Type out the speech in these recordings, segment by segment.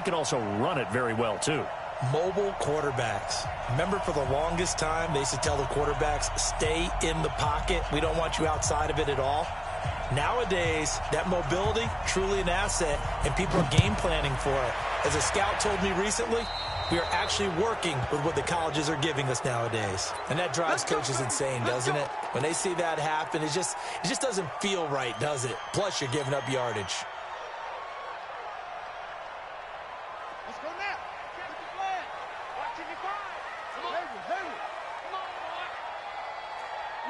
can also run it very well, too. Mobile quarterbacks. Remember, for the longest time, they used to tell the quarterbacks, stay in the pocket. We don't want you outside of it at all. Nowadays, that mobility, truly an asset, and people are game planning for it. As a scout told me recently, we are actually working with what the colleges are giving us nowadays. And that drives coaches insane, doesn't it? When they see that happen, it just doesn't feel right, does it? Plus, you're giving up yardage. Let's go now. Get the flag. Watching your five. Come on. Come on, boy.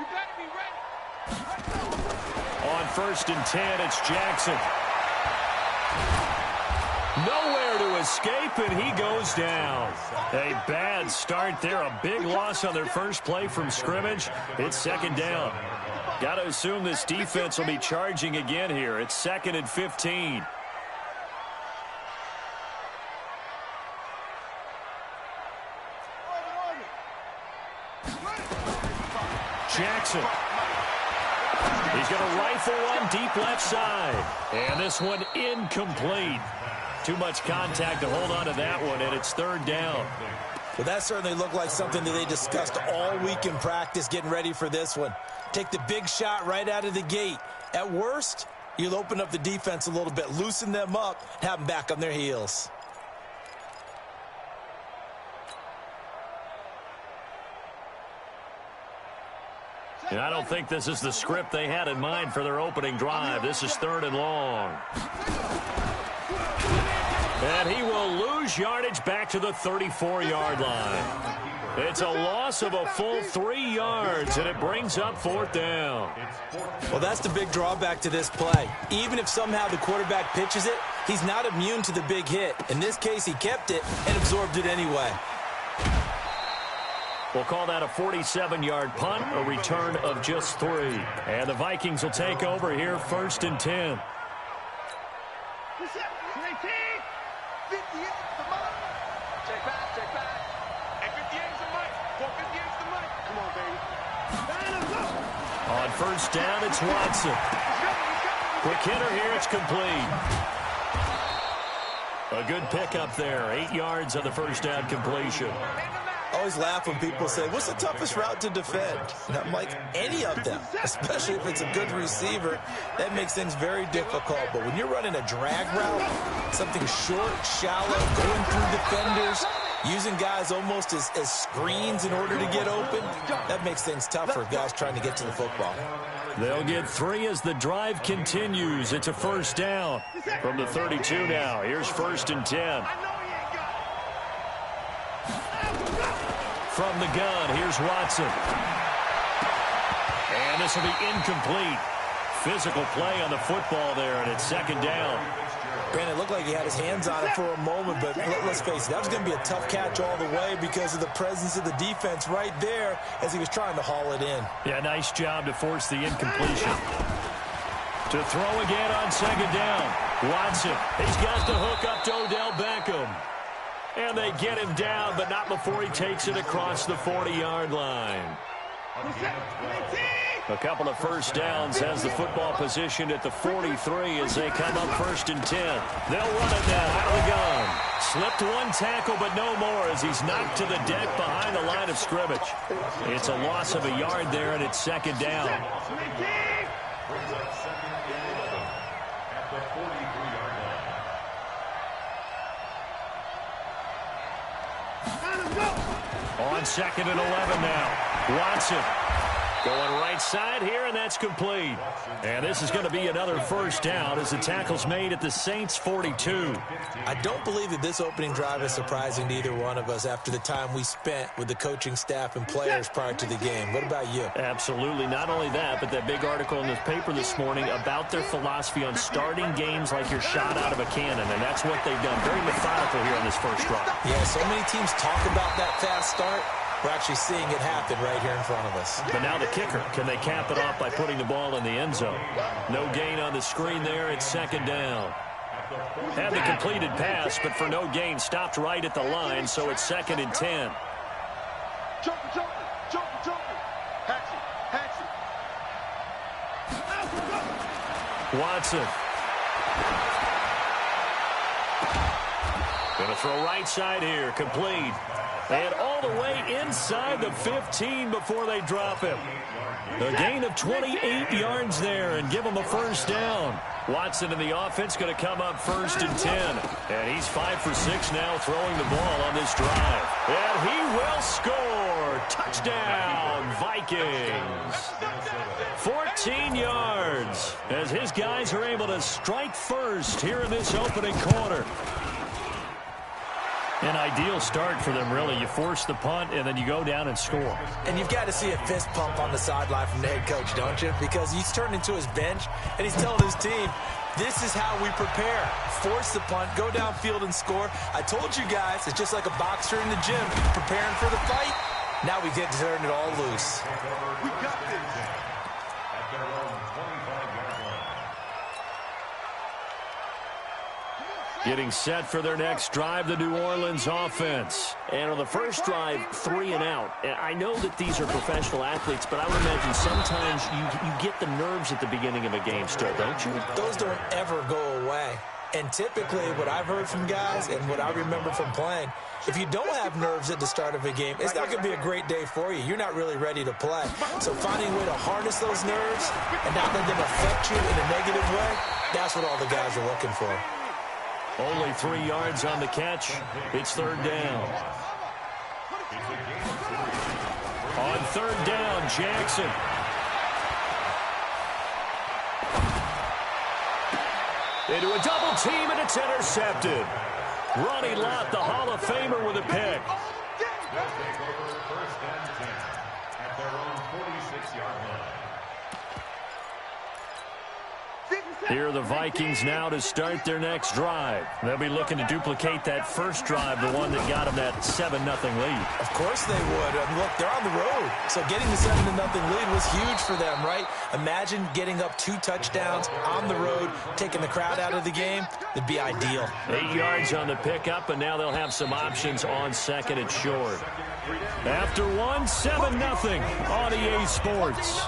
You better be ready. On 1st and 10, it's Jackson. Nowhere to escape, and he goes down. A bad start there. A big loss on their first play from scrimmage. It's 2nd down. Got to assume this defense will be charging again here. It's 2nd and 15. Jackson. He's going to rifle one deep left side. And this one incomplete. Too much contact to hold on to that one, and it's 3rd down. Well, that certainly looked like something that they discussed all week in practice getting ready for this one. Take the big shot right out of the gate. At worst, you'll open up the defense a little bit, loosen them up, have them back on their heels. And I don't think this is the script they had in mind for their opening drive. This is 3rd and long. And he will lose yardage back to the 34-yard line. It's a loss of a full 3 yards, and it brings up 4th down. Well, that's the big drawback to this play. Even if somehow the quarterback pitches it, he's not immune to the big hit. In this case, he kept it and absorbed it anyway. We'll call that a 47-yard punt, a return of just 3. And the Vikings will take over here 1st and 10. Check back. And 58's the mic. 458's the mic. Come on, baby. On 1st down, it's Watson. Quick hitter here, it's complete. A good pickup there. 8 yards on the 1st down completion. I always laugh when people say, what's the toughest route to defend? And I'm like, any of them, especially if it's a good receiver. That makes things very difficult. But when you're running a drag route, something short, shallow, going through defenders, using guys almost as screens in order to get open, that makes things tough for guys trying to get to the football. They'll get 3 as the drive continues. It's a 1st down from the 32 now. Here's 1st and 10. From the gun, here's Watson. And this will be incomplete. Physical play on the football there, and it's 2nd down. Granted, it looked like he had his hands on it for a moment, but let's face it, that was going to be a tough catch all the way because of the presence of the defense right there as he was trying to haul it in. Yeah, nice job to force the incompletion. To throw again on 2nd down. Watson, he's got the hook up to Odell Beckham. And they get him down, but not before he takes it across the 40-yard line. A couple of 1st downs has the football position at the 43 as they come up 1st and 10. They'll run it now out of the gun. Slipped one tackle, but no more as he's knocked to the deck behind the line of scrimmage. It's a loss of a yard there, and it's 2nd down. On 2nd and 11 now. Watson going right side here, and that's complete. And this is going to be another 1st down as the tackle's made at the Saints 42. I don't believe that this opening drive is surprising to either one of us after the time we spent with the coaching staff and players prior to the game. What about you? Absolutely. Not only that, but that big article in the paper this morning about their philosophy on starting games like you're shot out of a cannon, and that's what they've done. Very methodical here on this first drive. Yeah, so many teams talk about that fast start. We're actually seeing it happen right here in front of us. But now the kicker, can they cap it off by putting the ball in the end zone? No gain on the screen there. It's 2nd down. Had the completed pass, but for no gain, stopped right at the line, so it's 2nd and 10. Watson. Going to throw right side here, complete. And all the way inside the 15 before they drop him. A gain of 28 yards there and give him a first down. Watson in the offense going to come up 1st and 10. And he's 5 for 6 now throwing the ball on this drive. And he will score. Touchdown, Vikings. 14 yards as his guys are able to strike first here in this opening quarter. An ideal start for them, really. You force the punt, and then you go down and score. And you've got to see a fist pump on the sideline from the head coach, don't you? Because he's turned into his bench, and he's telling his team, this is how we prepare. Force the punt, go downfield and score. I told you guys, it's just like a boxer in the gym preparing for the fight. Now we get to turn it all loose. We got this. Getting set for their next drive, the New Orleans offense. And on the first drive, 3 and out. I know that these are professional athletes, but I would imagine sometimes you get the nerves at the beginning of a game still, don't you? Those don't ever go away. And typically what I've heard from guys and what I remember from playing, if you don't have nerves at the start of a game, it's not going to be a great day for you. You're not really ready to play. So finding a way to harness those nerves and not let them affect you in a negative way, that's what all the guys are looking for. Only 3 yards on the catch. It's 3rd down. On 3rd down, Jackson. Into a double team, and it's intercepted. Ronnie Lott, the Hall of Famer, with a pick. First and 10 at their own 46-yard line. Here are the Vikings now to start their next drive. They'll be looking to duplicate that first drive, the one that got them that 7-0 lead. Of course they would. I mean, look, they're on the road. So getting the 7-0 lead was huge for them, right? Imagine getting up 2 touchdowns on the road, taking the crowd out of the game. It'd be ideal. 8 yards on the pickup, and now they'll have some options on 2nd and short. After 7-0 on EA Sports.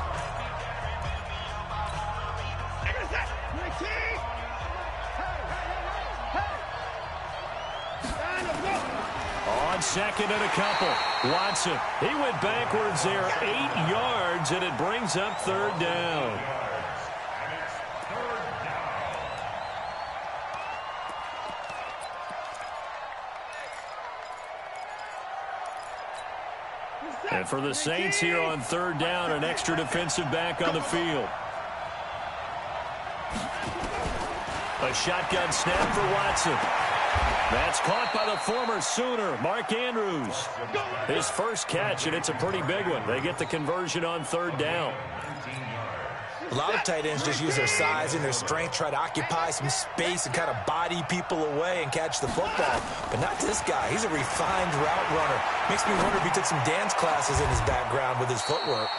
On 2nd and a couple. Watson, he went backwards there 8 yards, and it brings up 3rd down. And for the Saints here on 3rd down, an extra defensive back on the field. A shotgun snap for Watson. That's caught by the former Sooner, Mark Andrews. His first catch, and it's a pretty big one. They get the conversion on 3rd down. A lot of tight ends just use their size and their strength, try to occupy some space and kind of body people away and catch the football. But not this guy. He's a refined route runner. Makes me wonder if he took some dance classes in his background with his footwork.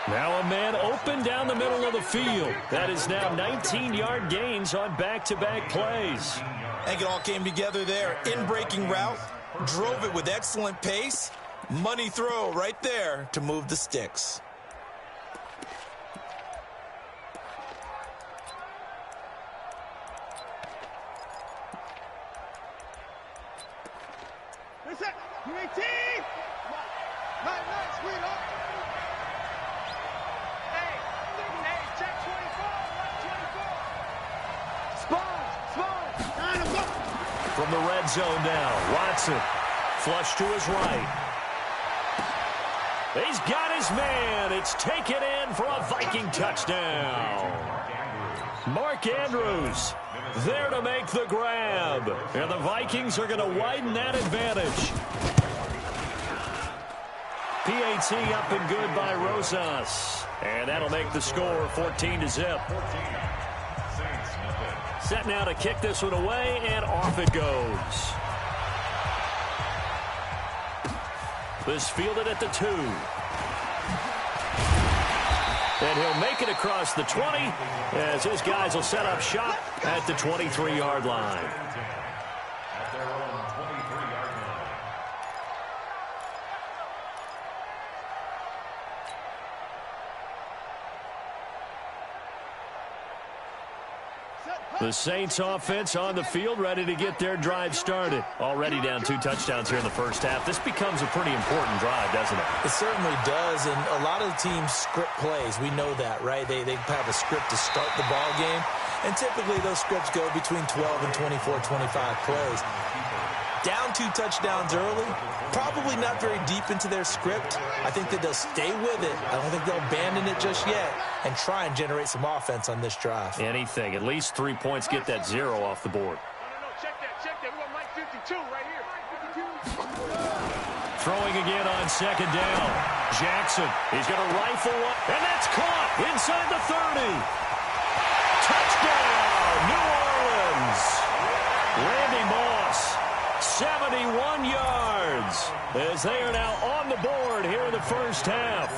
Now a man open down the middle of the field. That is now 19-yard gains on back-to-back plays. I think it all came together there. In-breaking route, drove it with excellent pace. Money throw right there to move the sticks. From the red zone now, Watson, flush to his right. He's got his man. It's taken in for a Viking touchdown. Mark Andrews there to make the grab. And the Vikings are going to widen that advantage. PAT up and good by Rosas. And that'll make the score 14-0. Set now to kick this one away, and off it goes. This fielded at the 2. And he'll make it across the 20 as his guys will set up shop at the 23-yard line. At their own 23-yard line. The Saints offense on the field, ready to get their drive started. Already down 2 touchdowns here in the first half. This becomes a pretty important drive, doesn't it? It certainly does, and a lot of the teams script plays. We know that, right? They have a script to start the ball game, and typically those scripts go between 12 and 24, 25 plays. Down 2 touchdowns early, probably not very deep into their script. I think that they'll stay with it. I don't think they'll abandon it just yet and try and generate some offense on this drive. Anything. At least 3 points, get that 0 off the board. No, check that. We want Mike 52 right here. 52. Throwing again on second down. Jackson, he's going to rifle one, and that's caught inside the 30. Touchdown, New Orleans. Randy Moss, 71 yards, as they are now on the board here in the first half.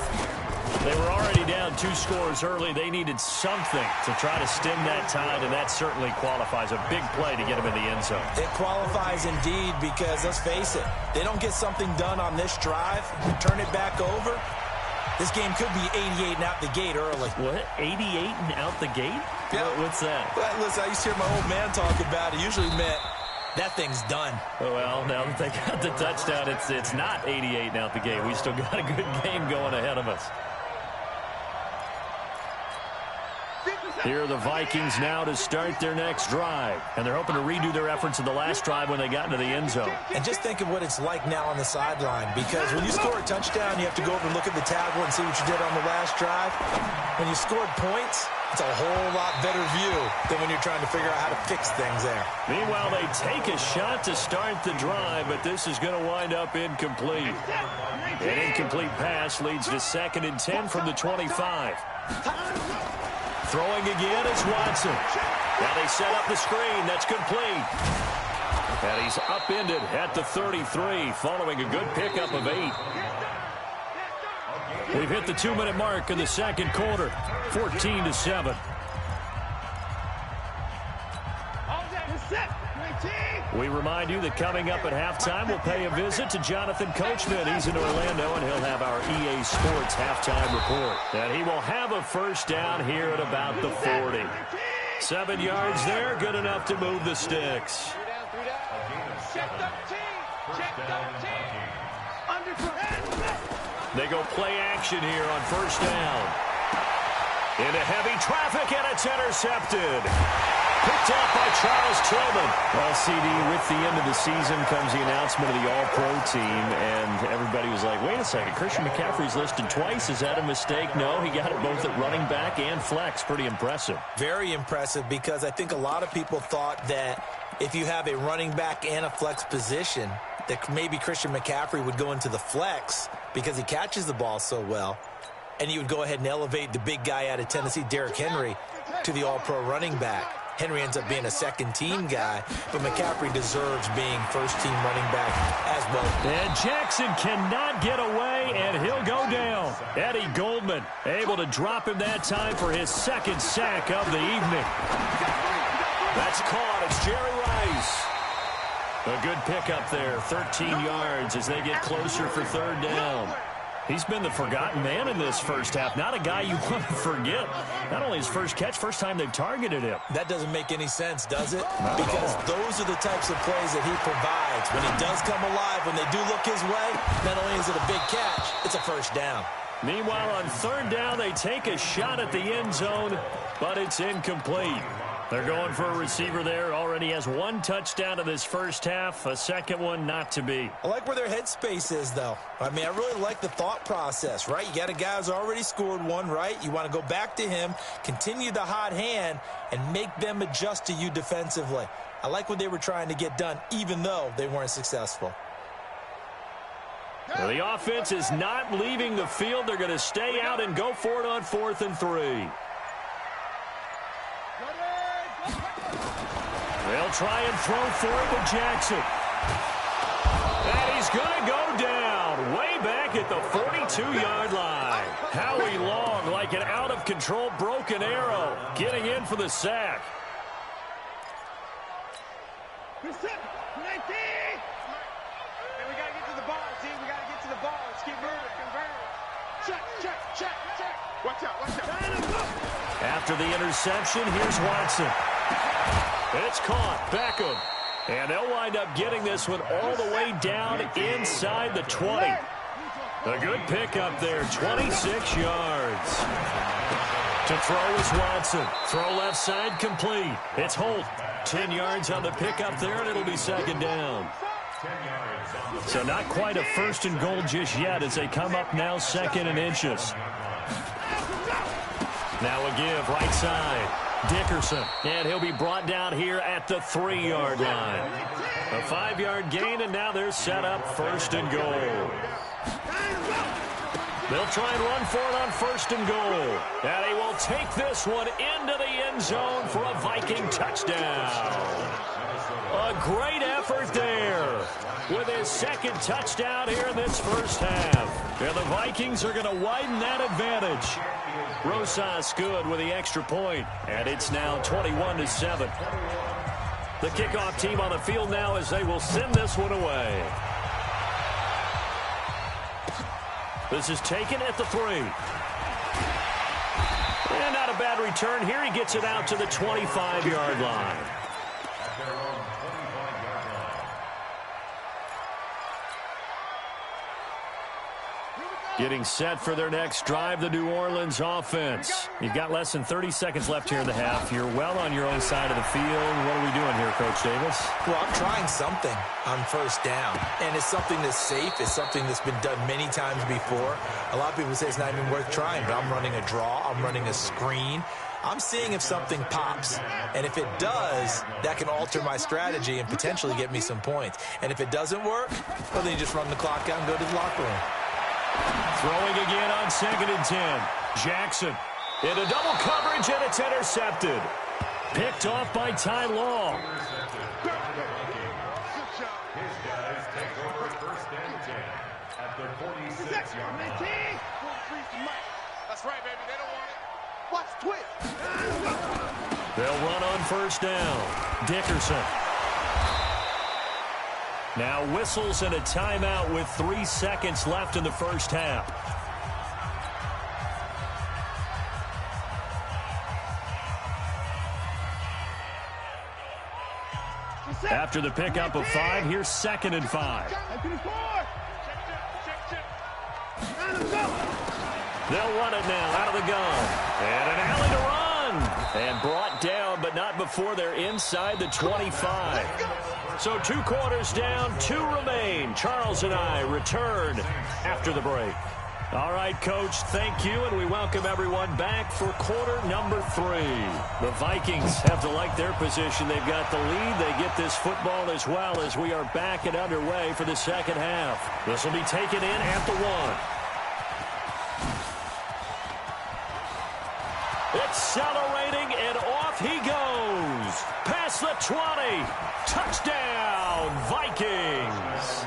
They were already down 2 scores early. They needed something to try to stem that tide, and that certainly qualifies. A big play to get them in the end zone. It qualifies indeed because, let's face it, they don't get something done on this drive, turn it back over, this game could be 88 and out the gate early. What? 88 and out the gate? Yeah. What's that? Well, listen, I used to hear my old man talk about it. Usually meant that thing's done. Well, now that they got the touchdown, it's not 88 and out the gate. We still got a good game going ahead of us. Here are the Vikings now to start their next drive. And they're hoping to redo their efforts in the last drive when they got into the end zone. And just think of what it's like now on the sideline, because when you score a touchdown, you have to go over and look at the tablet and see what you did on the last drive. When you scored points, it's a whole lot better view than when you're trying to figure out how to fix things there. Meanwhile, they take a shot to start the drive, but this is going to wind up incomplete. An incomplete pass leads to 2nd and 10 from the 25. Throwing again is Watson. Now they set up the screen. That's complete. And he's upended at the 33 following a good pickup of 8. We've hit the 2-minute mark in the second quarter. 14-7. We remind you that coming up at halftime, we'll pay a visit to Jonathan Coachman. He's in Orlando, and he'll have our EA Sports halftime report. And he will have a first down here at about the 40. 7 yards there, good enough to move the sticks. Check 13. Check 13. They go play action here on first down. Into heavy traffic, and it's intercepted. Picked up by Charles Tillman. Well, CD, with the end of the season comes the announcement of the All-Pro team, and everybody was like, wait a second, Christian McCaffrey's listed twice. Is that a mistake? No, he got it both at running back and flex. Pretty impressive. Very impressive, because I think a lot of people thought that if you have a running back and a flex position, that maybe Christian McCaffrey would go into the flex because he catches the ball so well, and you would go ahead and elevate the big guy out of Tennessee, Derrick Henry, to the All-Pro running back. Henry ends up being a second-team guy, but McCaffrey deserves being first-team running back as well. And Jackson cannot get away, and he'll go down. Eddie Goldman able to drop him that time for his 2nd sack of the evening. That's caught. It's Jerry Rice. A good pickup there, 13 yards as they get closer for 3rd down. He's been the forgotten man in this first half. Not a guy you want to forget. Not only his first catch, first time they've targeted him. That doesn't make any sense, does it? Because those are the types of plays that he provides. When he does come alive, when they do look his way, not only is it a big catch, it's a first down. Meanwhile, on 3rd down, they take a shot at the end zone, but it's incomplete. They're going for a receiver there. Already has 1 touchdown in this first half. A second one not to be. I like where their headspace is, though. I mean, I really like the thought process, right? You got a guy who's already scored 1, right? You want to go back to him, continue the hot hand, and make them adjust to you defensively. I like what they were trying to get done, even though they weren't successful. Well, the offense is not leaving the field. They're going to stay out and go for it on 4th and 3. They'll try and throw for it to Jackson. And he's going to go down way back at the 42-yard line. Howie Long, like an out-of-control broken arrow, getting in for the sack. We got to get to the ball, team. We got to get to the ball. Let's keep moving. Check. Watch out. After the interception, here's Watson. It's caught. Beckham. And they'll wind up getting this one all the way down inside the 20. A good pickup there, 26 yards. To throw is Watson. Throw left side complete. It's Holt. 10 yards on the pickup there, and it'll be second down. So not quite a first and goal just yet as they come up now second and inches. Now a give, right side. Dickerson, and he'll be brought down here at the 3-yard line. A 5-yard gain, and now they're set up first and goal. They'll try and run for it on first and goal. And he will take this one into the end zone for a Viking touchdown. A great effort there with his second touchdown here in this first half. And the Vikings are going to widen that advantage. Rosas good with the extra point, and it's now 21-7. The kickoff team on the field now as they will send this one away. This is taken at the 3. And not a bad return here. He gets it out to the 25-yard line. Getting set for their next drive, the New Orleans offense. You've got less than 30 seconds left here in the half. You're well on your own side of the field. What are we doing here, Coach Davis? Well, I'm trying something on first down, and it's something that's safe. It's something that's been done many times before. A lot of people say it's not even worth trying, but I'm running a draw. I'm running a screen. I'm seeing if something pops, and if it does, that can alter my strategy and potentially get me some points. And if it doesn't work, well, then you just run the clock out and go to the locker room. Throwing again on 2nd and 10. Jackson into double coverage, and it's intercepted. Picked off by Ty Law. His guys take over first and 10 at the 46-yard line. That's right, baby. They don't want it. Watch twitch. They'll run on first down. Dickerson. Now whistles and a timeout with 3 seconds left in the first half. After the pickup of 5, here's 2nd and 5. They'll run it now out of the gun. And an alley to run. And brought down, but not before they're inside the 25. So 2 quarters down, 2 remain. Charles and I return after the break. All right, Coach, thank you, and we welcome everyone back for quarter number 3. The Vikings have to like their position. They've got the lead. They get this football as well as we are back and underway for the second half. This will be taken in at the 1. Accelerating, and off he goes. Past the 20. Touchdown, Vikings.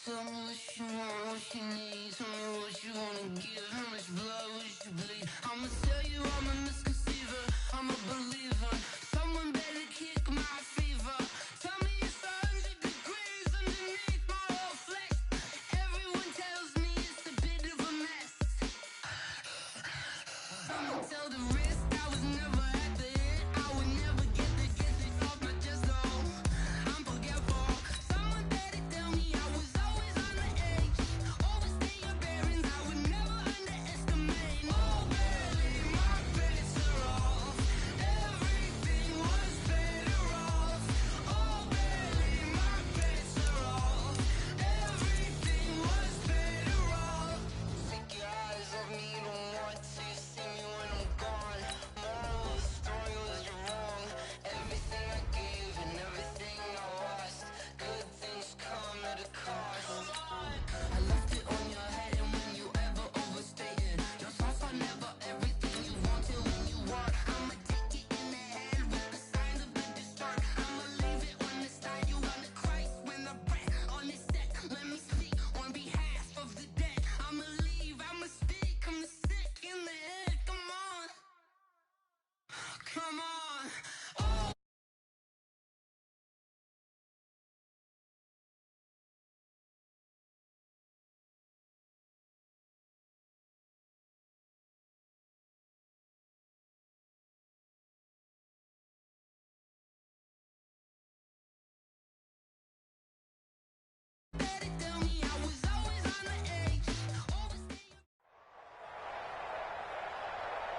Tell me what you want, what you need. Tell me what you want to give. How much blood would you bleed? I'ma tell you I'm a misconceiver. I'm a believer. Someone better kick my fever. Tell me it's 100 degrees underneath my whole flesh. Everyone tells me it's a bit of a mess. I'ma tell the risk I was never at the end. I would never get this off my chest, though. I'm forgetful. Someone better tell me I was always on the edge. Overstay your bearings, I would never underestimate.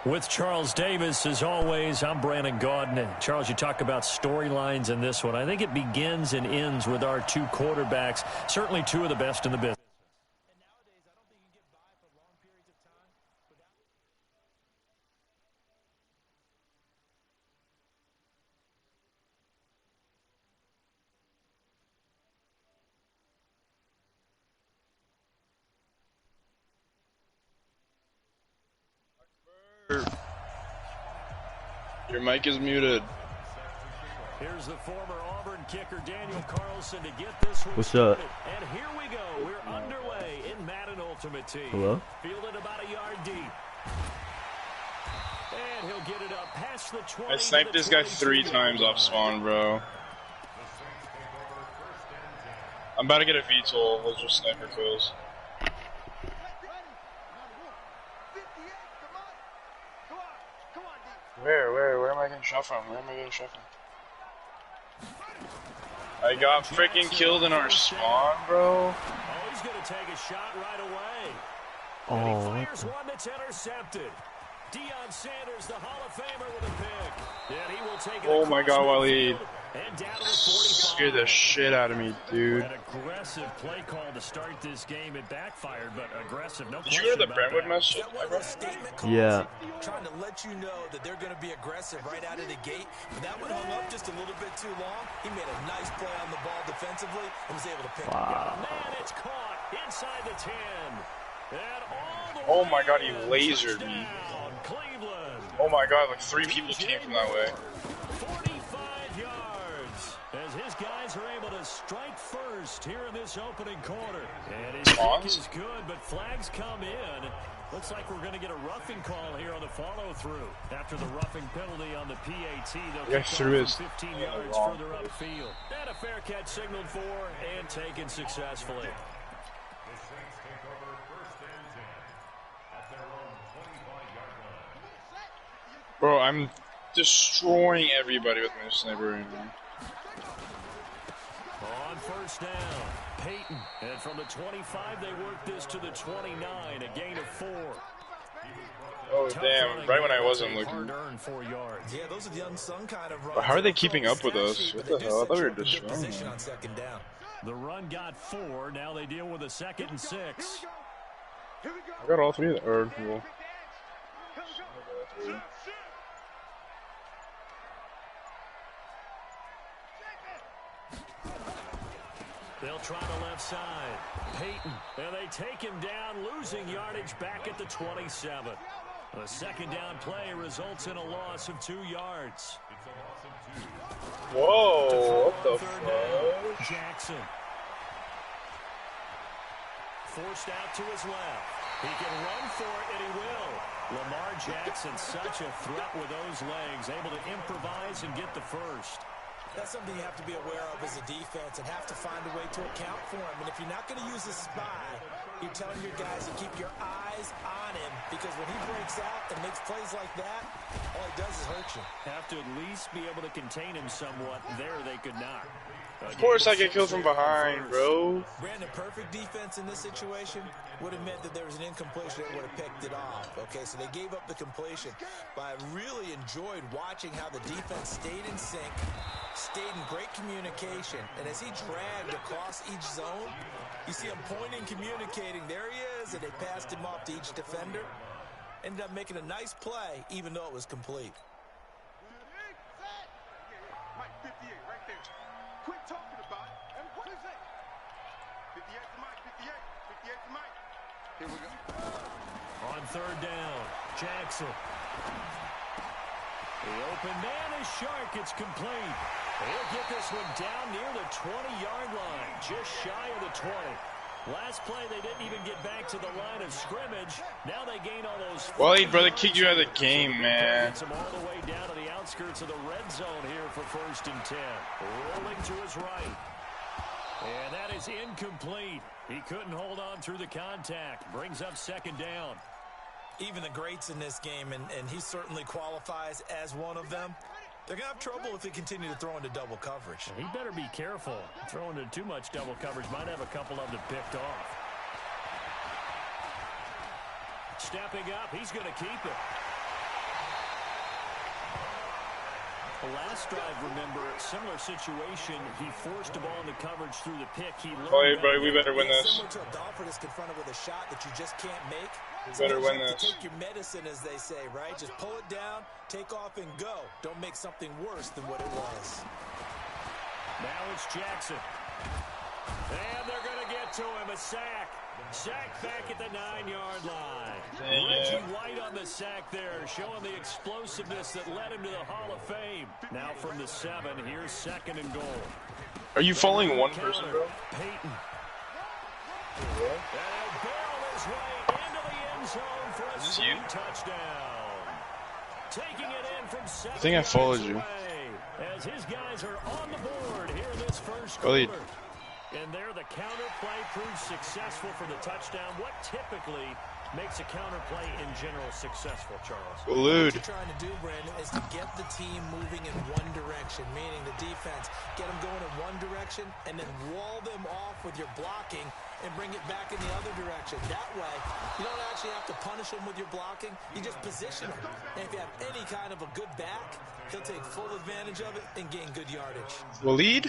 With Charles Davis, as always, I'm Brandon Gaudin. And Charles, you talk about storylines in this one. I think it begins and ends with our two quarterbacks, certainly two of the best in the business. Your mic is muted. Here's the former Auburn kicker Daniel Carlson to get this one. What's up? And here we go. We're underway in Madden Ultimate Team. Hello? Fielded about a yard deep. And he'll get it up past the 20. I sniped this guy 3 times off spawn, bro. I'm about to get a VTOL. We'll just sniper kills. Where am I getting shot from? I got freaking killed in our spawn, bro. Oh, he's going to take a shot right away. Oh, and he fires one that's intercepted. Deion Sanders, the Hall of Famer, with a pick. And he will take it. Oh my God, Waleed. And down to the 45. Scared the shit out of me, dude. An aggressive play call to start this game. It backfired, but aggressive. No Did you hear the Brentwood message? yeah. Trying to let you know that they're going to be aggressive right out of the gate. But that one hung up just a little bit too long. He made a nice play on the ball defensively and was able to pick it up. Man, it's caught inside the 10. And all the Oh my God, he way lasered me. down. Cleveland. Oh my God, like 3 people came from that way. 45 yards as his guys are able to strike first here in this opening quarter. And his kick is good, but flags come in. Looks like we're going to get a roughing call here on the follow-through. After the roughing penalty on the PAT, they'll kick off from 15 yards further upfield. And a fair catch signaled for and taken successfully. Bro, I'm destroying everybody with my sniper right now. On first down, Peyton. And from the 25, they work this to the 29, a gain of 4. Oh, damn. Right when I wasn't looking. Hard-earned 4 yards. Yeah, those are the unsung kind of runs. But how are they keeping up with us? What the hell? I thought we were destroying them. On second down. The run got 4. Now they deal with a 2nd and 6. I got all 3 of them. Or, well. They'll try the left side. Peyton. And they take him down, losing yardage back at the 27. A second down play results in a loss of 2 yards. Whoa, what the fuck? Jackson. Forced out to his left. He can run for it, and he will. Lamar Jackson, such a threat with those legs, able to improvise and get the first. That's something you have to be aware of as a defense and have to find a way to account for him. And if you're not going to use a spy, you're telling your guys to keep your eyes on him, because when he breaks out and makes plays like that, all he does is hurt you. Have to at least be able to contain him somewhat. There they could not. Of course I get killed from behind, bro. Brandon, perfect defense in this situation would have meant that there was an incompletion that would have picked it off. Okay, so they gave up the completion. But I really enjoyed watching how the defense stayed in sync, stayed in great communication. And as he dragged across each zone, you see him pointing, communicating. There he is, and they passed him off to each defender. Ended up making a nice play, even though it was complete. Mike, 58, right there. Quit talking about it. And what is it? 58 to Mike, 58. 58 to Mike. Here we go. On third down, Jackson. The open man is Shark. It's complete. He'll get this one down near the 20-yard line, just shy of the 20. Last play, they didn't even get back to the line of scrimmage. Now they gain all those. Waleed, brother, kicked you out of the game, man. Gets him all the way down to the outskirts of the red zone here for 1st and 10. Rolling to his right. And that is incomplete. He couldn't hold on through the contact. Brings up 2nd down. Even the greats in this game, and he certainly qualifies as one of them, they're going to have trouble if they continue to throw into double coverage. He better be careful. Throwing into too much double coverage might have a couple of them picked off. Stepping up, he's going to keep it. The last drive, remember, similar situation. He forced the ball into coverage through the pick. He Oh, hey, buddy, we better win this. Similar to a golfer that's confronted with a shot that you just can't make. We better win You have to this. take your medicine, as they say, right? Just pull it down, take off, and go. Don't make something worse than what it was. Now it's Jackson. And they're going to get to him. A sack. Sack back at the 9-yard line. Reggie White on the sack there, showing the explosiveness that led him to the Hall of Fame. Now from the 7, here's 2nd and goal. Are you following one person, bro? Peyton. And he'll barrel his way into the end zone for a swing touchdown. Taking it in from 7 I think I followed you. as his guys are on the board here in this first Oh, quarter. And there, the counter play proves successful for the touchdown. What typically makes a counter play in general successful, Charles? What Elude. you're trying to do, Brandon, is to get the team moving in one direction, meaning the defense, get them going in one direction, and then wall them off with your blocking and bring it back in the other direction. That way, you don't actually have to punish them with your blocking. You just position them. And if you have any kind of a good back, he'll take full advantage of it and gain good yardage. Waleed?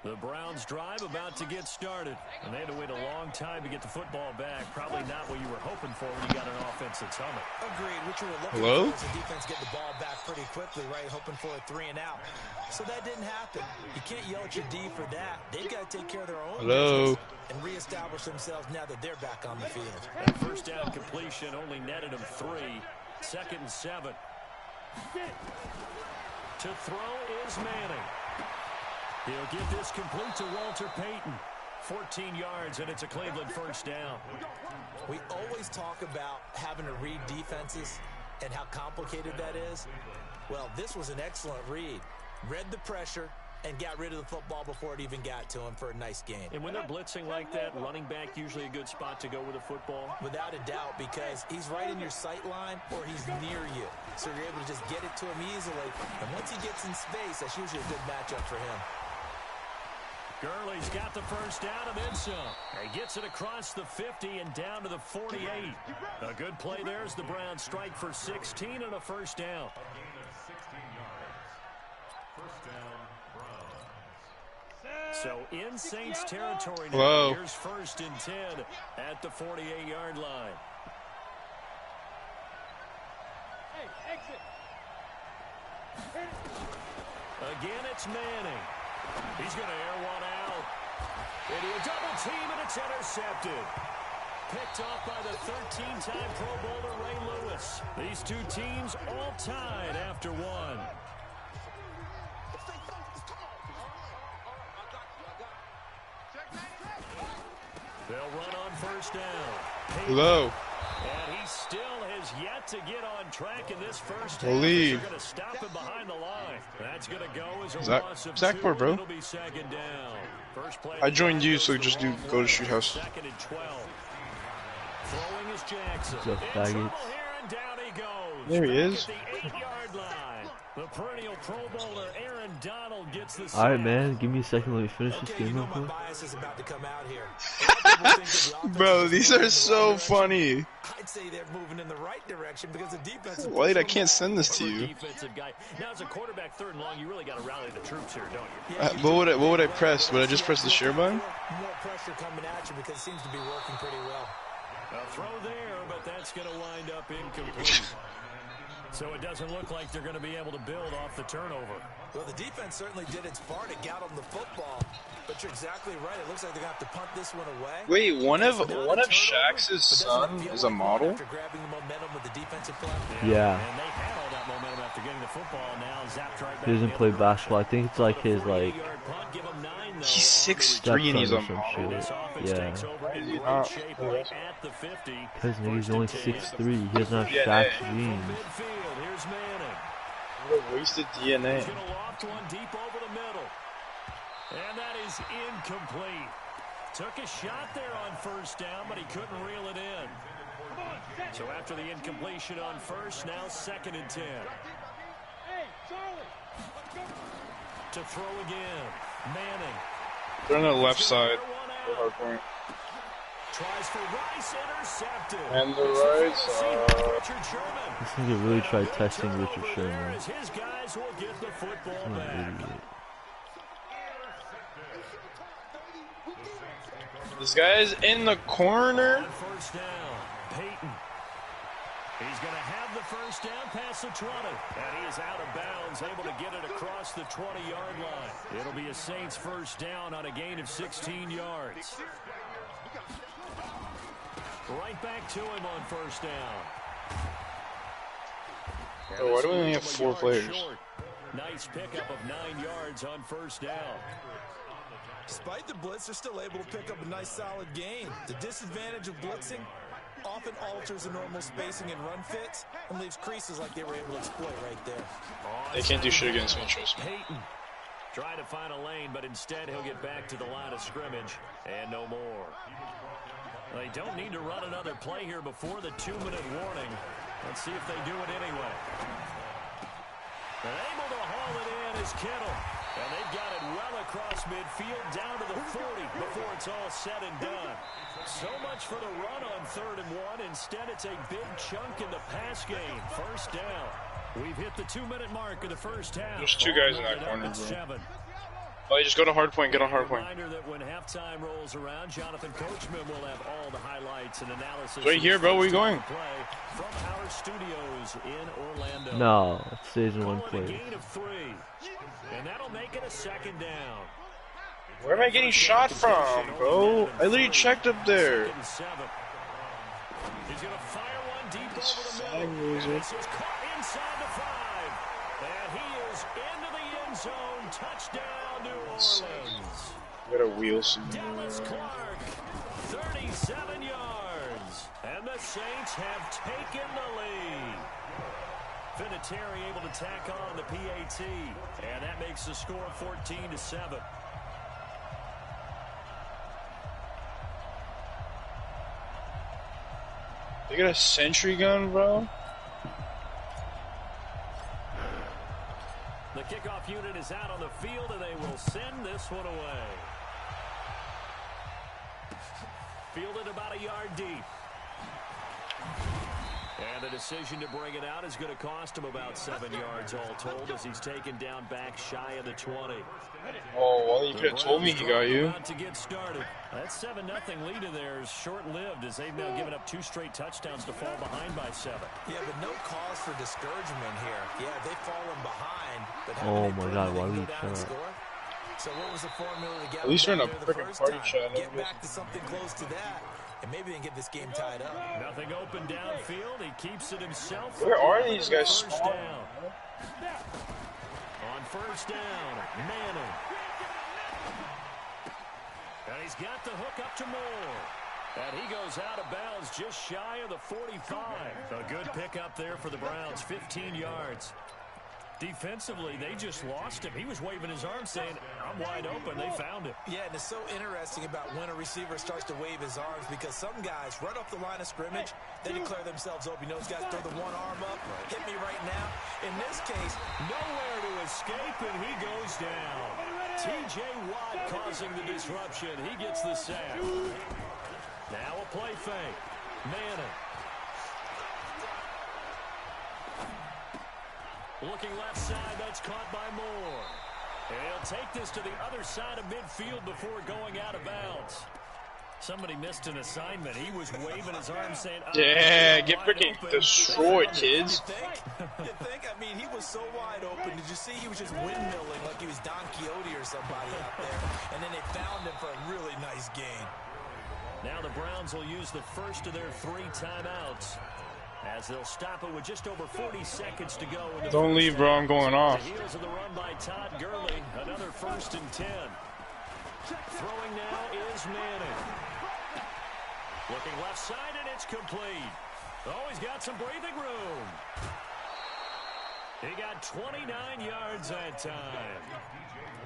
The Browns drive about to get started. And they had to wait a long time to get the football back. Probably not what you were hoping for when you got an offense that's humming. Agreed. What you were looking Hello? for is the defense get the ball back pretty quickly, right? Hoping for a 3 and out. So that didn't happen. You can't yell at your D for that. They've got to take care of their own Hello? business and reestablish themselves now that they're back on the field. And first down completion only netted him 3. 2nd and 7. To throw is Manning. He'll get this complete to Walter Payton. 14 yards, and it's a Cleveland first down. We always talk about having to read defenses and how complicated that is. Well, this was an excellent read. Read the pressure and got rid of the football before it even got to him for a nice gain. And when they're blitzing like that, running back usually a good spot to go with the football. Without a doubt, because he's right in your sight line or he's near you. So you're able to just get it to him easily. And once he gets in space, that's usually a good matchup for him. Gurley's got the first down and then some. He gets it across the 50 and down to the 48. A good play there as the Browns strike for 16 and a first down. So in Saints territory now. Whoa. Here's 1st and 10 at the 48-yard line. Hey, exit. Again, it's Manning. He's going to air one out. Into a double team, and it's intercepted. Picked off by the 13-time Pro Bowler Ray Lewis. These two teams all tied after one. They'll run on first down. Hello? And he still has yet to get on track in this first half. Lead. They're going to stop him behind the line. That's going to go as a Zach- loss of Zach 2. Moore, bro. It'll be 2nd down. First play I joined you, so just go to shoot house. 2nd and 12. Throwing is Jackson. Just In faggots. trouble here, and down he goes. There he Back is. at the 8-yard line. The perennial Pro Bowler Aaron Donald gets the Alright, sack. man. Give me a second. Let me finish this Okay, you game know real my quick. bias is about to come out here. A lot of people think that the offense Bro, is these moving are in the so wrong direction. funny. I'd say they're moving in the right direction because the defense is Wait, I pushing can't them send this to For a you. defensive guy. Now, as a quarterback, 3rd and long, you really got to rally the troops here, don't you? back. What would I press? Would I just press the share button? More pressure coming at you because it seems to be working pretty well. A throw there, but that's going to wind up incomplete. So it doesn't look like they're going to be able to build off the turnover. Well, the defense certainly did its part to get them the football, but you're exactly right. It looks like they're going to have to punt this one away. Wait, one of It's not a turnover, Shaq's but doesn't son it feel is a like one model? after grabbing the momentum with the defensive play? Yeah. And they had all that momentum after getting the football. Now zapped right back He doesn't the play other basketball. I think it's like direction. his, like, 48-yard punt, give him 9, though, He's on the 6'3" and he's a stepson or some model. This shit. offense Yeah. takes over in Is he great not? shape right at the 50. Because nigga's only 6'3". He doesn't have Yeah, Shaq's From genes. midfield, here's Manning. What a wasted DNA. He's going to loft one deep over the middle. And that is incomplete. Took a shot there on first down, but he couldn't reel it in. So after the incompletion on first, now 2nd and 10. Hey, Charlie, let's go. To throw again. Manning. They're on the left side. Hard point. Tries for Rice, intercepted. And the right side. Richard Sherman. This nigga really tried testing Richard Sherman. As his guys will get the football back. This guy's in the corner. First down, Peyton. He's going to have the first down past the 20. And he is out of bounds, able to get it across the 20-yard line. It'll be a Saints first down on a gain of 16 yards. Right back to him on first down. Oh, why do we only have 4 players? Short. Nice pickup of 9 yards on first down. Despite the blitz, they're still able to pick up a nice solid gain. The disadvantage of blitzing often alters the normal spacing and run fits and leaves creases like they were able to exploit right there. They can't do shit against me, trust me. Peyton trying to find a lane, but instead he'll get back to the line of scrimmage and no more. They don't need to run another play here before the 2-minute warning. Let's see if they do it anyway. And able to haul it in is Kittle. And they've got it well across midfield down to the 40 before it's all said and done. So much for the run on 3rd and 1. Instead, it's a big chunk in the pass game. First down. We've hit the 2-minute mark of the first half. There's 2 guys in that corner, bro. 7. Oh, you just go to hard point, get on hard point. Reminder that when halftime rolls around, Jonathan Coachman will have all the highlights and analysis. Right here, bro. Where you going? From our studios in Orlando. No, it stays in one Call it a place. gain of 3, and that'll make it a second down. Where am I getting shot from, bro? I literally checked up there. He's gonna fire one deep over the middle. This is caught inside the 5, and he is into the end zone. Touchdown, New Orleans. Got a wheel some Dallas Clark, 37 yards, and the Saints have taken the lead. Vinatieri able to tack on the PAT, and that makes the score 14-7. They got a sentry gun, bro? The kickoff unit is out on the field, and they will send this one away. Fielded about a yard deep. And the decision to bring it out is going to cost him about 7 yards all told as he's taken down back shy of the 20. Oh, well, you could have told me he got you. About to get started. That 7-0 lead of theirs short-lived as they've now given up 2 straight touchdowns to fall behind by 7. Yeah, but no cause for discouragement here. Yeah, they've fallen behind. But Oh my God, why would you down and shut up? score? So what was the formula to get At least them we're in a there the freaking first party time? chat, Get I back to something close to that, and maybe they can get this game tied up. Nothing open downfield. He keeps it himself. Where are these guys First spawning? down. On first down, Manning. And he's got the hook up to Moore. And he goes out of bounds just shy of the 45. A good pickup there for the Browns, 15 yards. Defensively, they just lost him. He was waving his arms saying, I'm wide open. They found him. Yeah, and it's so interesting about when a receiver starts to wave his arms because some guys right off the line of scrimmage, they declare themselves open. You know, those guys throw the one arm up, hit me right now. In this case, Nowhere to escape, and he goes down. T.J. Watt causing the disruption. He gets the sack. Now a play fake. Manning. Looking left side, that's caught by Moore. And he'll take this to the other side of midfield before going out of bounds. Somebody missed an assignment. He was waving his arms saying, Yeah, I'm get wide freaking open. destroyed, kids. you think? I mean, he was so wide open. Did you see he was just windmilling like he was Don Quixote or somebody out there? And then they found him for a really nice gain. Now the Browns will use the first of their 3 timeouts as they'll stop it with just over 40 seconds to go. In the Don't first leave, bro. I'm going off. The heels of the run by Todd Gurley. Another 1st and 10. Throwing now is Manning. Looking left side, and it's complete. Oh, he's got some breathing room. He got 29 yards that time.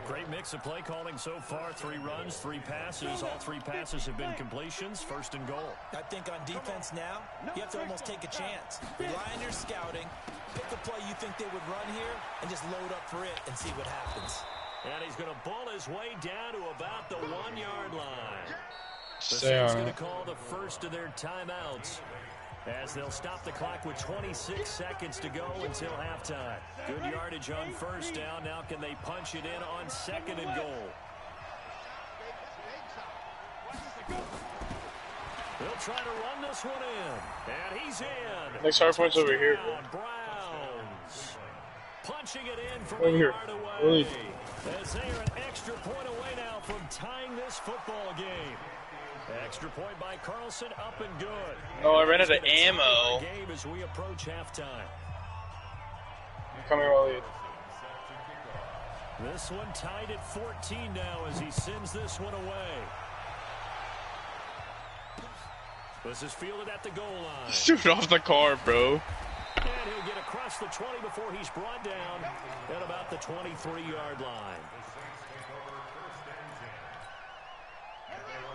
Great mix of play calling so far. 3 runs, 3 passes. All 3 passes have been completions. 1st and goal. I think on defense now, you have to almost take a chance. Rely on your scouting, pick a play you think they would run here, and just load up for it and see what happens. And he's going to bull his way down to about the 1-yard line. The Stay Saints on going it. to call the first of their timeouts as they'll stop the clock with 26 seconds to go until halftime. Good yardage on first down. Now can they punch it in on second and goal? They'll try to run this one in. And he's in. Next hard point's over here, bro. Touchdown, Browns. Punching it in from Over a here. yard away. Really? As they are an extra point away now from tying this football game. Extra point by Carlson, up and good. Oh, I ran out of It's gonna tie ammo. the game as we approach halftime. I'm coming while lead. This one tied at 14 now as he sends this one away. This is fielded at the goal line. Shoot off the car, bro. And he'll get across the 20 before he's brought down at about the 23-yard line.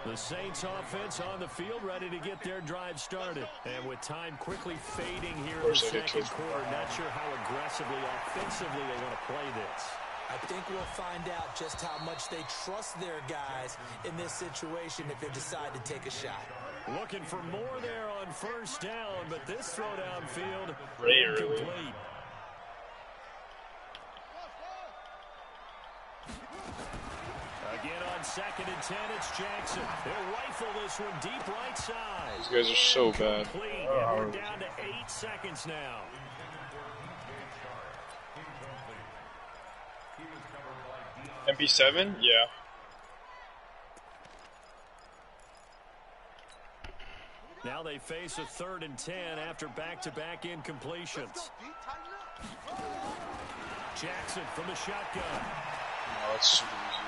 The Saints offense on the field ready to get their drive started. And with time quickly fading here in the second quarter, not sure how aggressively, offensively they want to play this. I think we'll find out just how much they trust their guys in this situation if they decide to take a shot. Looking for more there on first down, but this throw downfield Rarely. incomplete. Again on second and 10, it's Jackson. They'll rifle this one deep right side. These guys are so bad. Complete, and we're down to 8 seconds now. MP7? Yeah. Now they face a 3rd and 10 after back-to-back incompletions. Jackson from the shotgun. Oh, that's super easy.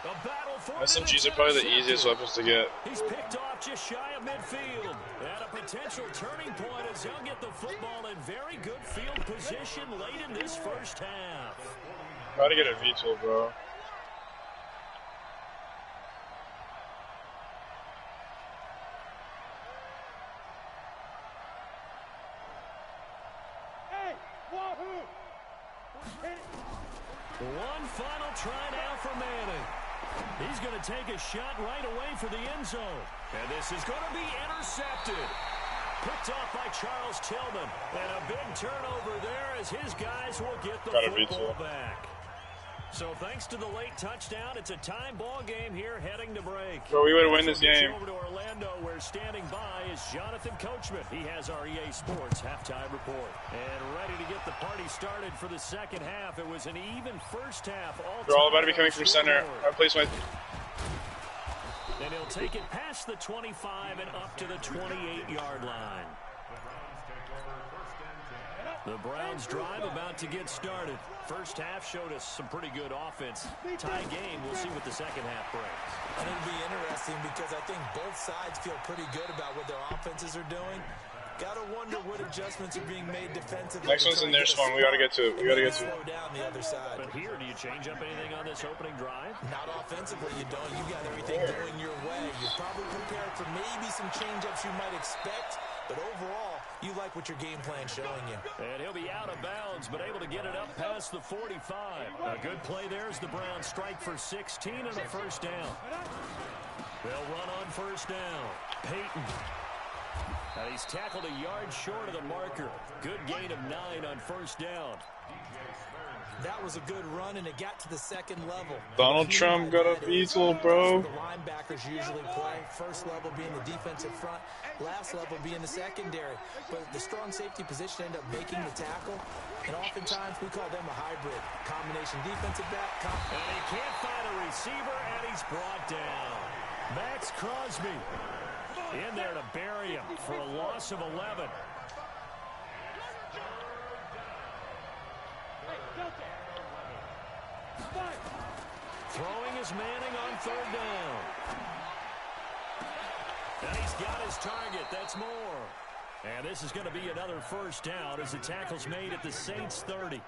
A battle for SMGs are probably the easiest weapons to get. He's picked off just shy of midfield. And a potential turning point as he'll get the football in very good field position late in this first half. Gotta get a VTOL, bro. One final try now for Manning. He's going to take a shot right away for the end zone. And this is going to be intercepted. Picked off by Charles Tillman. And a big turnover there as his guys will get the football back. So thanks to the late touchdown, it's a time ball game here heading to break. Bro, we would win this game. Over to Orlando, where standing by is Jonathan Coachman. He has our EA Sports halftime report. And ready to get the party started for the second half. It was an even first half. They're all about to be coming from center. I place my... And he'll take it past the 25 and up to the 28-yard line. The Browns drive about to get started. First half showed us some pretty good offense. Tie game, we'll see what the second half brings. And it'll be interesting because I think both sides feel pretty good about what their offenses are doing. Gotta wonder what adjustments are being made defensively. Next one's in their spawn. We gotta get to it. We gotta get to it. Slow down the other side. But here, do you change up anything on this opening drive? Not offensively, you don't. You got everything going your way. You're probably prepared for maybe some change-ups you might expect. But overall, you like what your game plan's showing you. And he'll be out of bounds, but able to get it up past the 45. A good play there as the Browns strike for 16 and a first down. They'll run on first down. Peyton. And he's tackled a yard short of the marker. Good gain of 9 on first down. That was a good run, and it got to the second level. Donald Trump got a VTOL, bro. The linebackers usually play. First level being the defensive front, last level being the secondary. But the strong safety position ended up making the tackle, and oftentimes we call them a hybrid. Combination defensive back. And he can't find a receiver, and he's brought down. Max Crosby in there to bury him for a loss of 11. Throwing is Manning on third down. And he's got his target. That's Moore. And this is going to be another first down as the tackle's made at the Saints 30.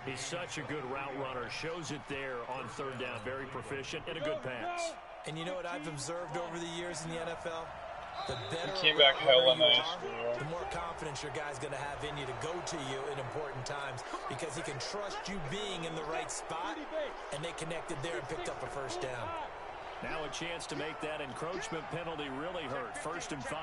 He's such a good route runner. Shows it there on third down. Very proficient and a good pass. And you know what I've observed over the years in the NFL? The better He came back hella nice, bro. the more confidence your guy's going to have in you to go to you in important times because he can trust you being in the right spot, and they connected there and picked up a first down. Now a chance to make that encroachment penalty really hurt. 1st and 5.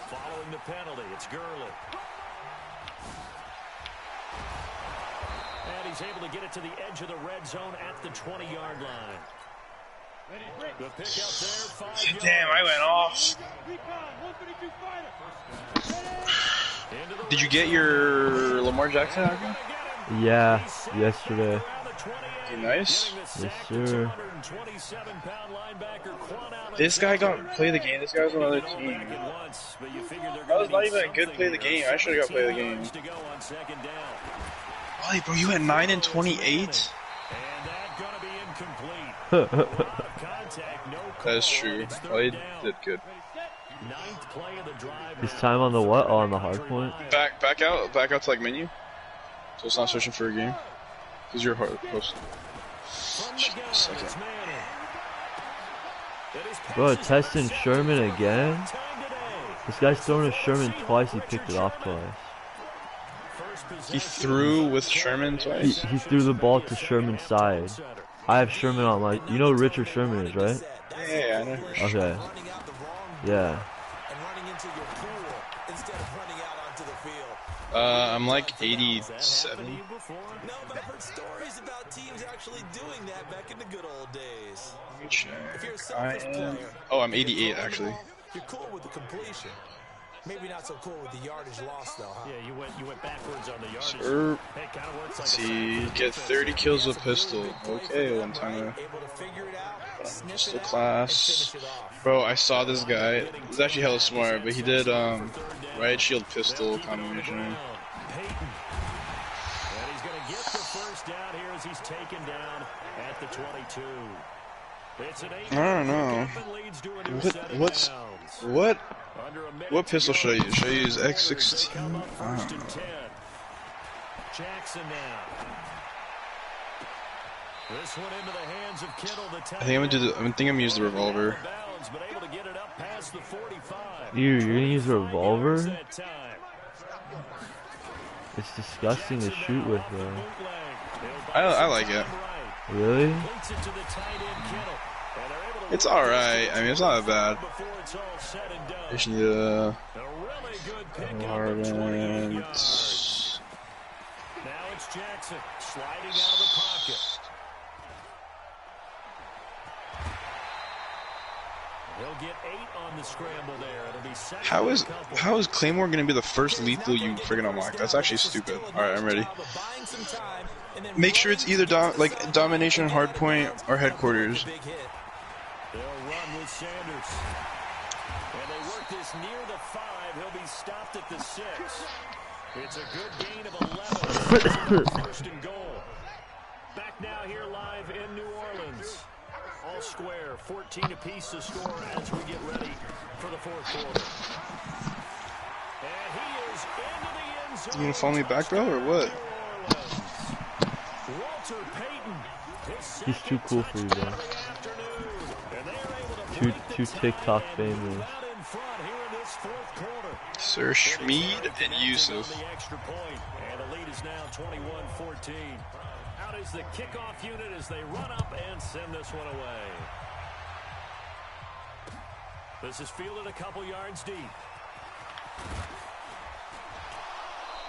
Following the penalty, it's Gurley. And he's able to get it to the edge of the red zone at the 20-yard line. The pick up there, 5 yards. Damn, I went off. Did you get your Lamar Jackson out again? Yeah, yesterday. Is he nice? Yes, sir. This guy got play of the game. This guy was on another team. That was not even a good play of the game. I should have got play of the game. Ollie, bro, you went 9 and 28? That is true. Ollie did good. His time on the what? Oh, on the hard point? Back out to like menu. So it's not searching for a game. Because you're hard post. Bro, testing Sherman again? This guy's throwing a Sherman twice, he picked it off twice. He threw with Sherman twice? He threw the ball to Sherman's side. I have Sherman on my... You know who Richard Sherman is, right? Yeah, I know. Okay. Yeah. I'm like 87. No, but I've heard stories about teams actually doing that back in the good old days. Let me check. If you're a selfish player, Oh, I'm 88 actually. you're cool with the completion. Maybe not so cool with the yardage loss, though, huh? Yeah, you went backwards on the yardage. Sir. Hey, kind of works like Let's see, get 30 kills with pistol. Okay, one time. Pistol class. Bro, I saw this guy. He's actually hella smart, but he did right shield pistol combination. And he's going to get the first down here as he's taken down at the 22. It's an 8. I don't know. What pistol should I use? Should I use X16? I don't know. Jackson now. This one into the hands of Kittle, the I think I'm gonna use the revolver. You're gonna use a revolver? It's disgusting to shoot with, though. I like it. Really? It's alright. I mean, it's not that bad. Just need a Harvard. Now it's Jackson sliding out of the pocket. He'll get 8 on the scramble there. It'll be How is Claymore gonna be the first lethal you friggin' unlock? That's actually stupid. Alright, I'm ready. Make sure it's either domination, hardpoint, or headquarters. They'll run with Sanders. And they work this near the 5. He'll be stopped at the 6. It's a good gain of 11. 1st and goal. Back now here live in New Orleans. All square, 14 apiece to score as we get ready for the 4th quarter. And he is into the end zone. You gonna follow me back, bro, or what? Walter Payton. He's too cool for you, bro. Too TikTok famous. Sir Schmeed and Yusuf. And the lead is now 21-14. Out is the kickoff unit as they run up and send this one away. This is fielded a couple yards deep.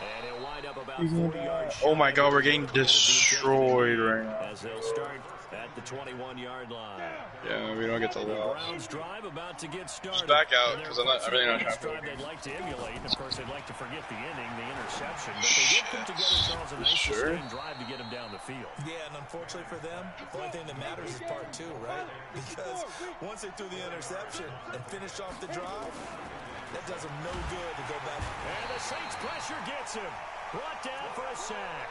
And he'll wind up about 40 yards. Oh my god, we're getting destroyed right now. As they'll start at the 21-yard line. Yeah, we don't get the loss. Browns drive about to get started. Just back out, because I'm really not trying to drive they'd like to emulate, and of course they'd like to forget the inning, the interception, but they did put together Charles a nice sustained drive to get him down the field. Yeah, and unfortunately for them, the only thing that matters is part 2, right? Because once they threw the interception and finished off the drive, that does them no good to go back. And the Saints pressure gets him. Brought down for a sack.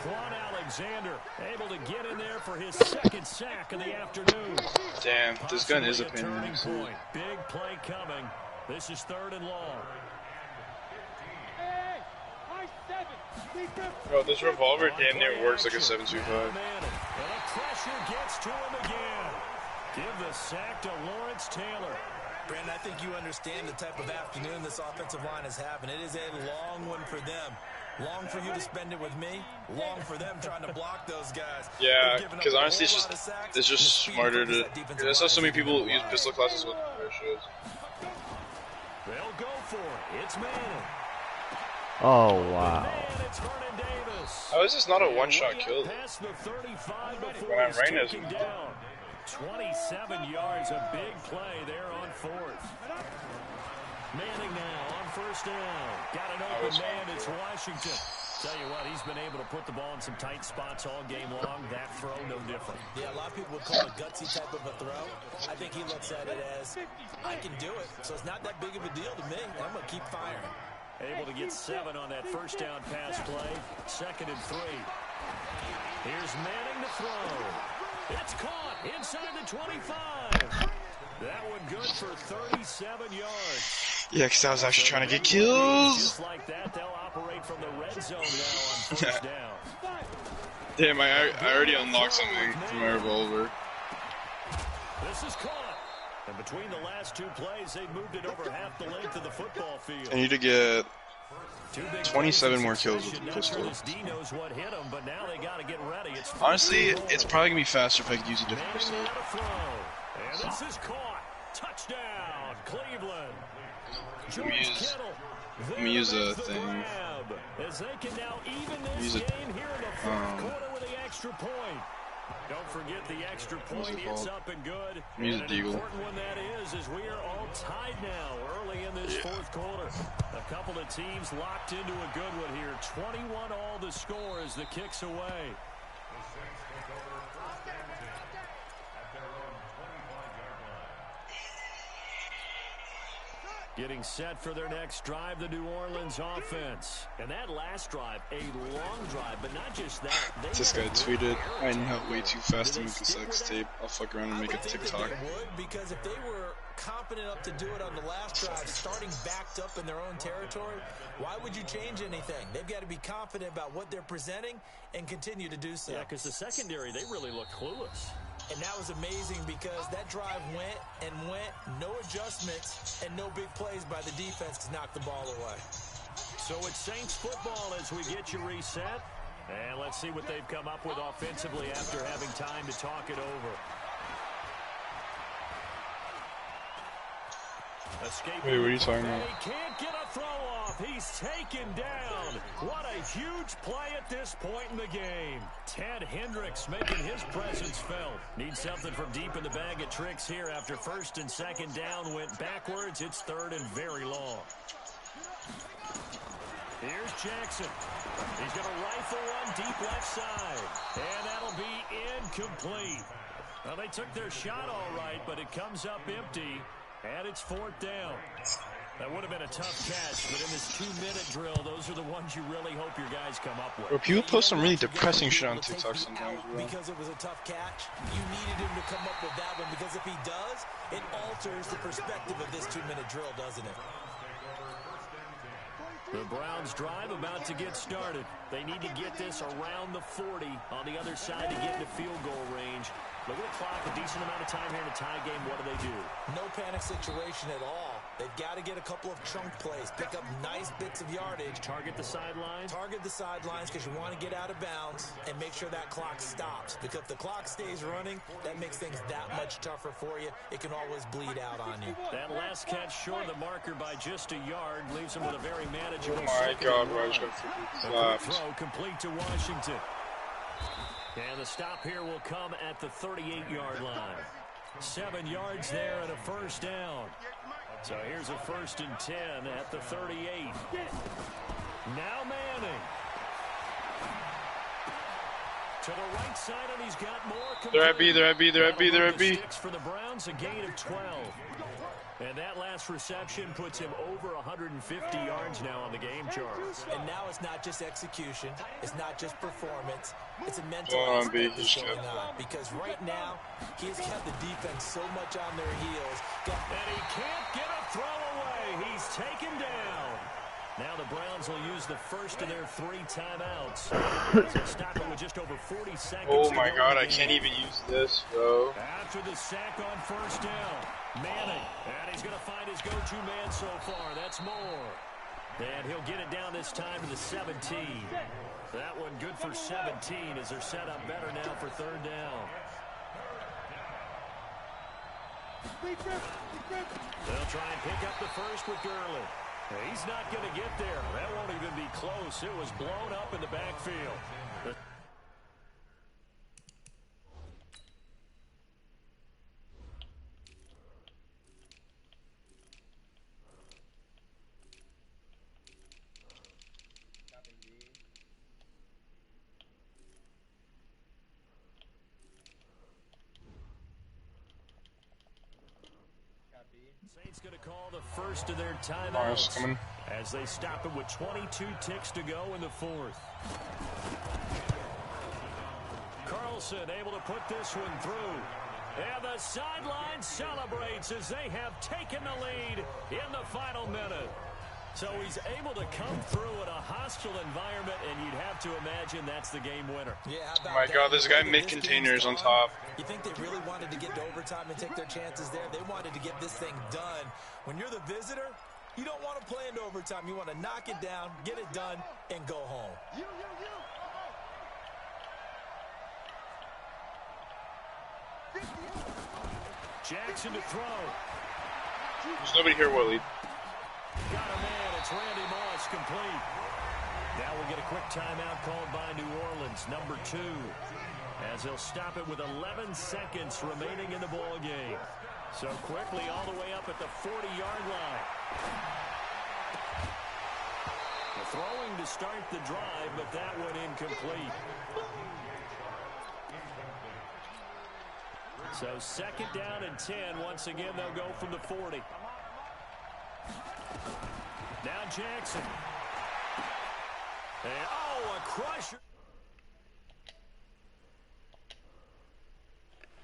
Quan Alexander able to get in there for his 2nd sack of the afternoon. Damn, this gun is a pain in the Turning ass. point. Big play coming. This is 3rd and long. Hey, I Bro, this revolver damn near works like a 7.25. And the pressure gets to him again. Give the sack to Lawrence Taylor. Brandon, I think you understand the type of afternoon this offensive line is having. It is a long one for them. Long for you to spend it with me. Long for them trying to block those guys. Yeah, because honestly, it's just smarter to. That's how so many people use pistol classes with their shows. They'll go for it. It's Manning. Oh, wow. How is this not a one-shot kill? When I'm right as 27 yards, a big play there on fourth. Manning now on first down. Got an open man, it's Washington. Tell you what, he's been able to put the ball in some tight spots all game long. That throw, no different. Yeah, a lot of people would call it a gutsy type of a throw. I think he looks at it as, I can do it, so it's not that big of a deal to me. I'm going to keep firing. Able to get 7 on that first down pass play. 2nd and 3. Here's Manning to throw. It's caught inside the 25. That one good for 37 yards. Yeah, because I was actually trying to get kills. Just like that, they'll operate from the red zone now on first down. Damn, I already unlocked something from my revolver. This is caught. And between the last 2 plays, they moved it over half the length of the football field. I need to get 27 more kills with the pistol. Honestly, it's probably going to be faster if I could use a different pistol. And this is caught. Touchdown, Cleveland. Let me use a thing. As they can now even this game here in the fourth quarter with the extra point. Don't forget the extra point. It's up and good. And an important one that is we are all tied now early in this fourth quarter. A couple of teams locked into a good one here. 21 all the score as the kick's away. Getting set for their next drive, the New Orleans offense. And that last drive, a long drive, but not just that. This guy tweeted, I nut way too fast to make a sex tape. I'll fuck around and make a TikTok. Because if they were confident enough to do it on the last drive, starting backed up in their own territory, why would you change anything? They've got to be confident about what they're presenting and continue to do so. Yeah, because the secondary, they really looked clueless. And that was amazing because that drive went and went, no adjustments, and no big plays by the defense to knock the ball away. So it's Saints football as we get you reset. And let's see what they've come up with offensively after having time to talk it over. Wait, what are you talking about? He can't get a throw off. He's taken down. What a huge play at this point in the game. Ted Hendricks making his presence felt. Needs something from deep in the bag of tricks here after 1st and 2nd down went backwards. It's 3rd and very long. Here's Jackson. He's going to rifle one deep left side. And that'll be incomplete. Well, they took their shot all right, but it comes up empty. And it's 4th down. That would have been a tough catch, but in this 2-minute drill, those are the ones you really hope your guys come up with. Bro, people post some really depressing shit on TikTok sometimes, bro. Because it was a tough catch, you needed him to come up with that one, because if he does, it alters the perspective of this 2-minute drill, doesn't it? The Browns drive about to get started. They need to get this around the 40 on the other side to get into field goal range. Look at the clock, a decent amount of time here in a tie game. What do? No panic situation at all. They've got to get a couple of chunk plays, pick up nice bits of yardage. Target the sidelines? Target the sidelines because you want to get out of bounds and make sure that clock stops. Because if the clock stays running, that makes things that much tougher for you. It can always bleed out on you. That last catch short of the marker by just a yard leaves him with a very manageable. Oh my God, bro, I just got freaking throw complete to Washington. And the stop here will come at the 38-yard line. 7 yards there and a 1st down. So here's a 1st and 10 at the 38. Now Manning. To the right side, and he's got more. They're at B, they're at B, they're at B, they're at B. For the Browns, a gain of 12. And that last reception puts him over 150 yards now on the game, Charles. And now it's not just execution. It's not just performance. It's a mental aspect that's going on. Because right now, he's got the defense so much on their heels. And he can't get a throw away. He's taken down. Now the Browns will use the first of their 3 timeouts. So stop it with just over 40 seconds. Oh my god, I can't even use this, bro. After the sack on first down, Manning. And he's going to find his go-to man so far. That's Moore. And he'll get it down this time to the 17. That one good for 17 as they're set up better now for third down. They'll try and pick up the first with Gurley. He's not going to get there. That won't even be close. It was blown up in the backfield. Saints going to call the first of their timeouts as they stop it with 22 ticks to go in the fourth. Carlson able to put this one through. And the sideline celebrates as they have taken the lead in the final minute. So he's able to come through in a hostile environment, and you'd have to imagine that's the game winner. Yeah, oh my god, this guy mid-containers on top. You think they really wanted to get to overtime and take their chances there? They wanted to get this thing done. When you're the visitor, you don't want to play into overtime. You want to knock it down, get it done, and go home. Jackson to throw. There's nobody here, Willie. Got a man. It's Randy Moss complete. Now we'll get a quick timeout called by New Orleans, number 2, as they'll stop it with 11 seconds remaining in the ball game. So quickly all the way up at the 40-yard line. The throwing to start the drive, but that one incomplete. So second down and 10. Once again, they'll go from the 40. Now Jackson. And, oh, a crusher.